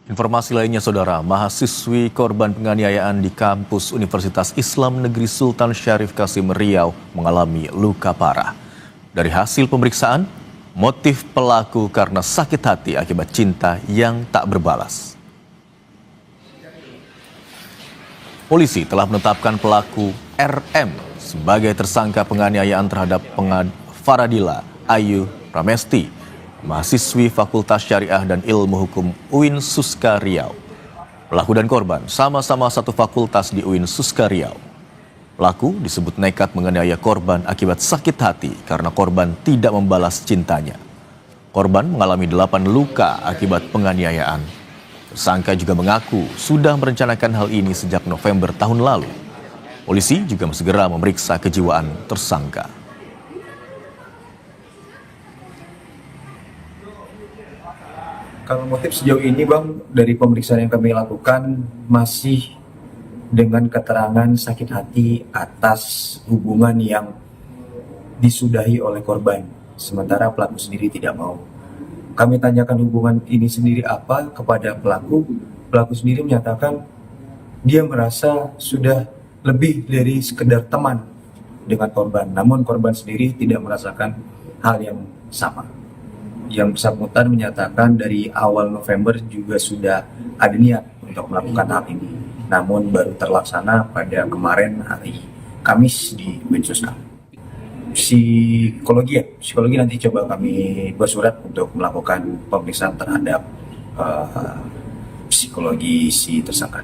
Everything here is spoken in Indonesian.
Informasi lainnya, Saudara, mahasiswi korban penganiayaan di kampus Universitas Islam Negeri Sultan Syarif Kasim Riau mengalami luka parah. Dari hasil pemeriksaan, motif pelaku karena sakit hati akibat cinta yang tak berbalas. Polisi telah menetapkan pelaku RM sebagai tersangka penganiayaan terhadap Faradila Ayu Pramesti, mahasiswi Fakultas Syariah dan Ilmu Hukum UIN Suska Riau. Pelaku dan korban sama-sama satu fakultas di UIN Suska Riau. Pelaku disebut nekat menganiaya korban akibat sakit hati karena korban tidak membalas cintanya. Korban mengalami 8 luka akibat penganiayaan. Tersangka juga mengaku sudah merencanakan hal ini sejak November tahun lalu. Polisi juga segera memeriksa kejiwaan tersangka. Kalau motif sejauh ini, Bang, dari pemeriksaan yang kami lakukan masih dengan keterangan sakit hati atas hubungan yang disudahi oleh korban, sementara pelaku sendiri tidak mau. Kami tanyakan hubungan ini sendiri apa kepada pelaku. Pelaku sendiri menyatakan dia merasa sudah lebih dari sekedar teman dengan korban, namun korban sendiri tidak merasakan hal yang sama. Yang bersangkutan menyatakan dari awal November juga sudah ada niat untuk melakukan hal ini, namun baru terlaksana pada kemarin hari Kamis di UIN Suska. Psikologi nanti coba kami buat surat untuk melakukan pemeriksaan terhadap psikologi si tersangka.